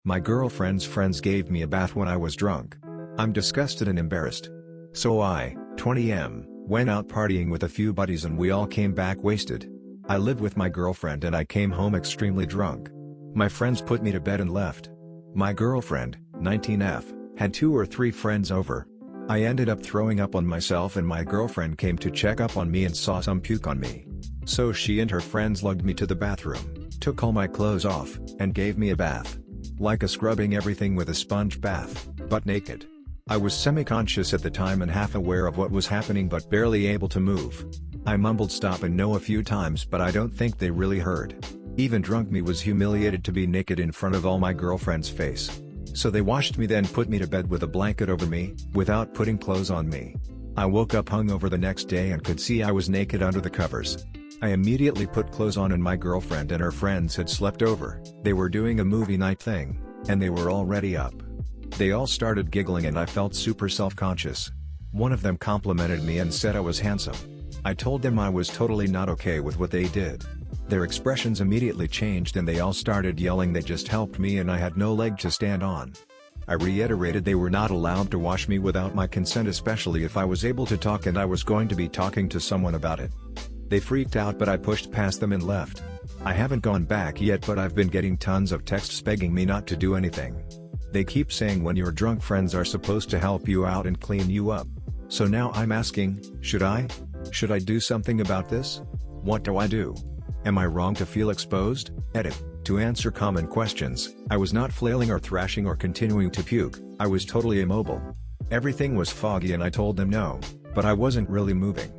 My girlfriend's friends gave me a bath when I was drunk. I'm disgusted and embarrassed. So I, 20M, went out partying with a few buddies and we all came back wasted. I live with my girlfriend and I came home extremely drunk. My friends put me to bed and left. My girlfriend, 19F, had 2 or 3 friends over. I ended up throwing up on myself and my girlfriend came to check up on me and saw some puke on me. So she and her friends lugged me to the bathroom, took all my clothes off, and gave me a bath. Like a scrubbing everything with a sponge bath, but naked. I was semi-conscious at the time and half aware of what was happening but barely able to move. I mumbled stop and no a few times but I don't think they really heard. Even drunk me was humiliated to be naked in front of all my girlfriend's face. So they washed me then put me to bed with a blanket over me, without putting clothes on me. I woke up hungover the next day and could see I was naked under the covers. I immediately put clothes on and my girlfriend and her friends had slept over. They were doing a movie night thing, and they were already up. They all started giggling and I felt super self-conscious. One of them complimented me and said I was handsome. I told them I was totally not okay with what they did. Their expressions immediately changed and they all started yelling they just helped me and I had no leg to stand on. I reiterated they were not allowed to wash me without my consent, especially if I was able to talk and I was going to be talking to someone about it. They freaked out but I pushed past them and left. I haven't gone back yet but I've been getting tons of texts begging me not to do anything. They keep saying when you're drunk friends are supposed to help you out and clean you up. So now I'm asking, should I? Should I do something about this? What do I do? Am I wrong to feel exposed? Edit. To answer common questions, I was not flailing or thrashing or continuing to puke, I was totally immobile. Everything was foggy and I told them no, but I wasn't really moving.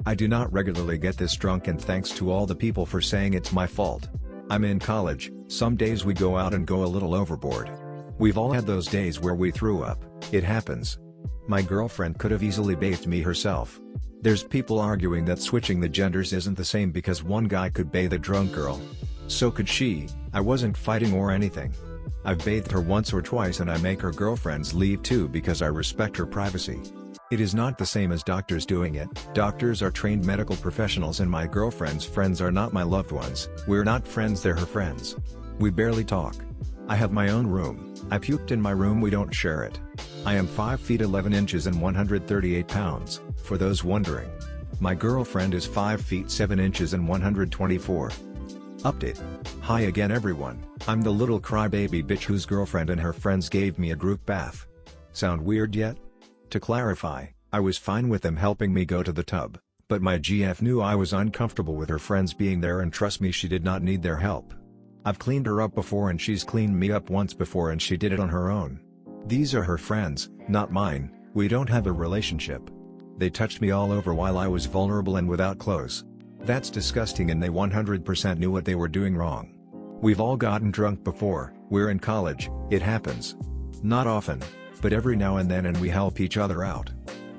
I do not regularly get this drunk and thanks to all the people for saying it's my fault. I'm in college, some days we go out and go a little overboard. We've all had those days where we threw up, it happens. My girlfriend could have easily bathed me herself. There's people arguing that switching the genders isn't the same because one guy could bathe a drunk girl. So could she. I wasn't fighting or anything. I've bathed her once or twice and I make her girlfriends leave too because I respect her privacy. It is not the same as doctors doing it. Doctors are trained medical professionals and my girlfriend's friends are not my loved ones. We're not friends, they're her friends. We barely talk. I have my own room. I puked in my room, we don't share it. I am 5 feet 11 inches and 138 pounds, for those wondering. My girlfriend is 5 feet 7 inches and 124. Update. Hi again everyone, I'm the little crybaby bitch whose girlfriend and her friends gave me a group bath. Sound weird yet? To clarify, I was fine with them helping me go to the tub, but my GF knew I was uncomfortable with her friends being there and trust me, she did not need their help. I've cleaned her up before and she's cleaned me up once before and she did it on her own. These are her friends, not mine, we don't have a relationship. They touched me all over while I was vulnerable and without clothes. That's disgusting and they 100% knew what they were doing wrong. We've all gotten drunk before, we're in college, it happens. Not often, but every now and then, and we help each other out.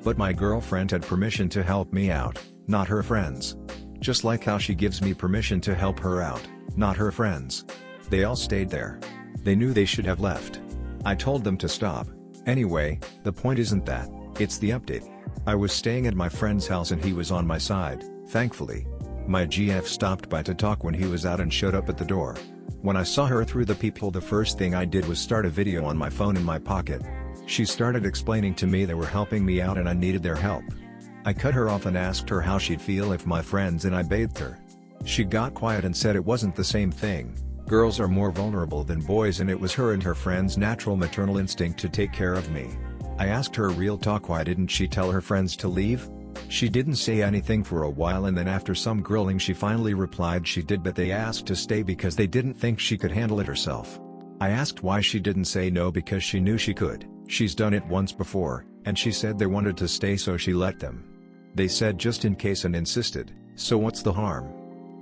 But my girlfriend had permission to help me out, not her friends. Just like how she gives me permission to help her out, not her friends. They all stayed there. They knew they should have left. I told them to stop. Anyway, the point isn't that, it's the update. I was staying at my friend's house and he was on my side, thankfully. My GF stopped by to talk when he was out and showed up at the door. When I saw her through the peephole, the first thing I did was start a video on my phone in my pocket. She started explaining to me they were helping me out and I needed their help. I cut her off and asked her how she'd feel if my friends and I bathed her. She got quiet and said it wasn't the same thing. Girls are more vulnerable than boys and it was her and her friends' natural maternal instinct to take care of me. I asked her real talk, why didn't she tell her friends to leave? She didn't say anything for a while and then after some grilling she finally replied she did, but they asked to stay because they didn't think she could handle it herself. I asked why she didn't say no because she knew she could. She's done it once before, and she said they wanted to stay so she let them. They said just in case and insisted, so what's the harm?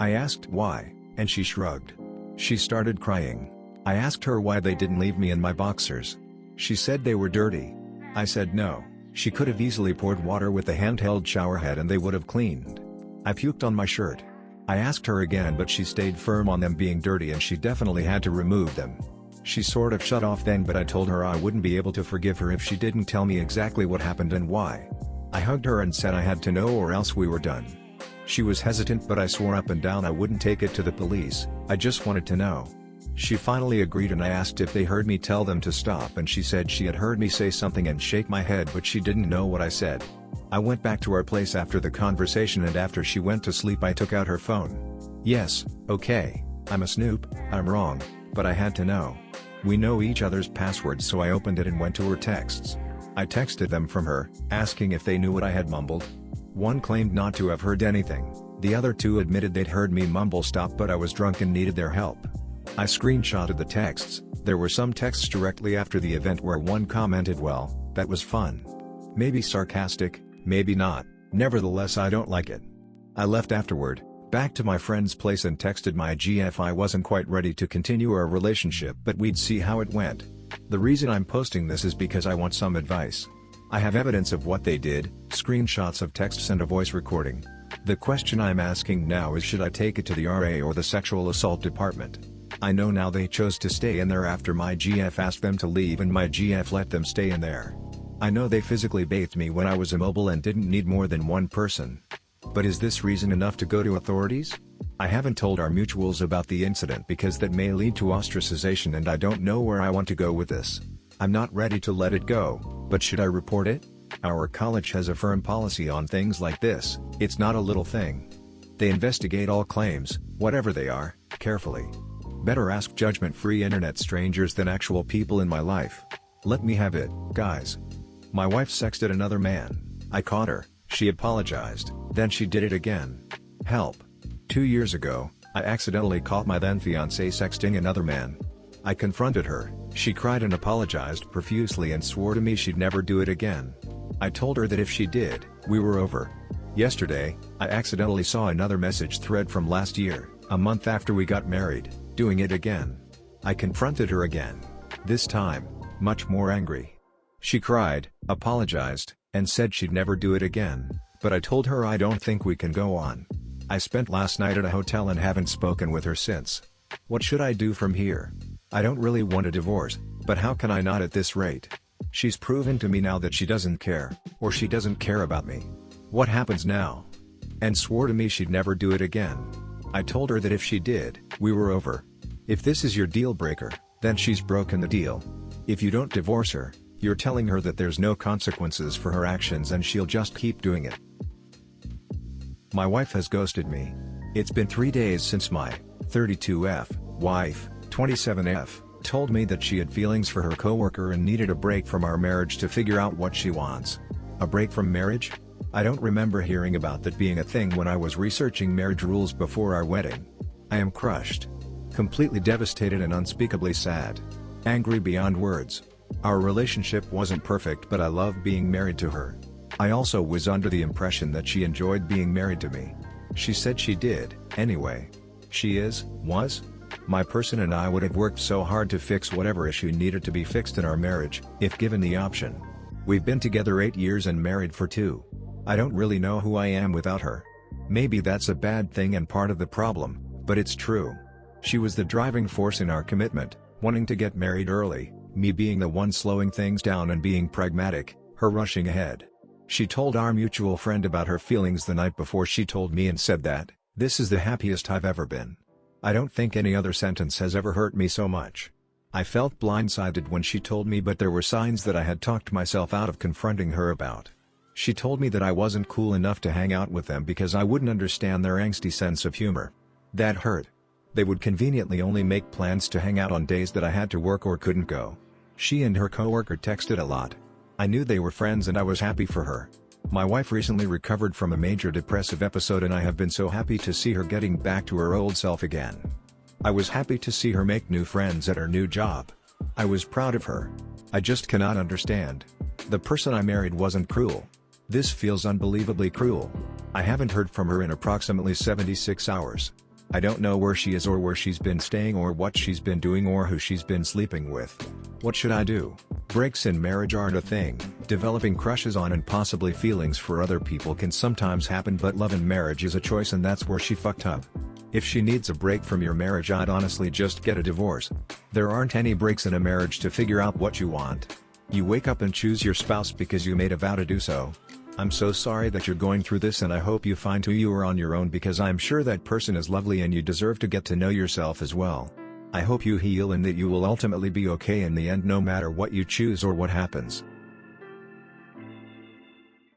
I asked why, and she shrugged. She started crying. I asked her why they didn't leave me in my boxers. She said they were dirty. I said no, she could have easily poured water with the handheld shower head and they would have cleaned. I puked on my shirt. I asked her again but she stayed firm on them being dirty and she definitely had to remove them. She sort of shut off then, but I told her I wouldn't be able to forgive her if she didn't tell me exactly what happened and why. I hugged her and said I had to know or else we were done. She was hesitant but I swore up and down I wouldn't take it to the police, I just wanted to know. She finally agreed and I asked if they heard me tell them to stop and she said she had heard me say something and shake my head but she didn't know what I said. I went back to our place after the conversation and after she went to sleep I took out her phone. Yes, okay, I'm a snoop, I'm wrong, but I had to know. We know each other's passwords so I opened it and went to her texts. I texted them from her, asking if they knew what I had mumbled. One claimed not to have heard anything, the other two admitted they'd heard me mumble stop but I was drunk and needed their help. I screenshotted the texts. There were some texts directly after the event where one commented, "Well, that was fun." Maybe sarcastic, maybe not, nevertheless I don't like it. I left afterward, back to my friend's place and texted my GF I wasn't quite ready to continue our relationship but we'd see how it went. The reason I'm posting this is because I want some advice. I have evidence of what they did, screenshots of texts and a voice recording. The question I'm asking now is should I take it to the RA or the sexual assault department? I know now they chose to stay in there after my GF asked them to leave and my GF let them stay in there. I know they physically bathed me when I was immobile and didn't need more than one person. But is this reason enough to go to authorities? I haven't told our mutuals about the incident because that may lead to ostracization and I don't know where I want to go with this. I'm not ready to let it go, but should I report it? Our college has a firm policy on things like this. It's not a little thing. They investigate all claims, whatever they are, carefully. Better ask judgment-free internet strangers than actual people in my life. Let me have it, guys. My wife sexted another man. I caught her, she apologized, then she did it again. Help. 2 years ago, I accidentally caught my then fiancé sexting another man. I confronted her, she cried and apologized profusely and swore to me she'd never do it again. I told her that if she did, we were over. Yesterday, I accidentally saw another message thread from last year, a month after we got married, doing it again. I confronted her again. This time, much more angry. She cried, apologized, and said she'd never do it again, but I told her I don't think we can go on. I spent last night at a hotel and haven't spoken with her since. What should I do from here? I don't really want a divorce, but how can I not at this rate? She's proven to me now that she doesn't care, or she doesn't care about me. What happens now? And swore to me she'd never do it again. I told her that if she did, we were over. If this is your deal breaker, then she's broken the deal. If you don't divorce her, you're telling her that there's no consequences for her actions and she'll just keep doing it. My wife has ghosted me. It's been 3 days since my 32F wife, 27F, told me that she had feelings for her coworker and needed a break from our marriage to figure out what she wants. A break from marriage? I don't remember hearing about that being a thing when I was researching marriage rules before our wedding. I am crushed. Completely devastated and unspeakably sad. Angry beyond words. Our relationship wasn't perfect but I love being married to her. I also was under the impression that she enjoyed being married to me. She said she did, anyway. She was? My person and I would have worked so hard to fix whatever issue needed to be fixed in our marriage, if given the option. We've been together 8 years and married for 2. I don't really know who I am without her. Maybe that's a bad thing and part of the problem, but it's true. She was the driving force in our commitment, wanting to get married early, me being the one slowing things down and being pragmatic, her rushing ahead. She told our mutual friend about her feelings the night before she told me and said that, "This is the happiest I've ever been." I don't think any other sentence has ever hurt me so much. I felt blindsided when she told me but there were signs that I had talked myself out of confronting her about. She told me that I wasn't cool enough to hang out with them because I wouldn't understand their angsty sense of humor. That hurt. They would conveniently only make plans to hang out on days that I had to work or couldn't go. She and her coworker texted a lot. I knew they were friends and I was happy for her. My wife recently recovered from a major depressive episode and I have been so happy to see her getting back to her old self again. I was happy to see her make new friends at her new job. I was proud of her. I just cannot understand. The person I married wasn't cruel. This feels unbelievably cruel. I haven't heard from her in approximately 76 hours. I don't know where she is or where she's been staying or what she's been doing or who she's been sleeping with. What should I do? Breaks in marriage aren't a thing. Developing crushes on and possibly feelings for other people can sometimes happen but love in marriage is a choice and that's where she fucked up. If she needs a break from your marriage I'd honestly just get a divorce. There aren't any breaks in a marriage to figure out what you want. You wake up and choose your spouse because you made a vow to do so. I'm so sorry that you're going through this and I hope you find who you are on your own because I'm sure that person is lovely and you deserve to get to know yourself as well. I hope you heal and that you will ultimately be okay in the end no matter what you choose or what happens.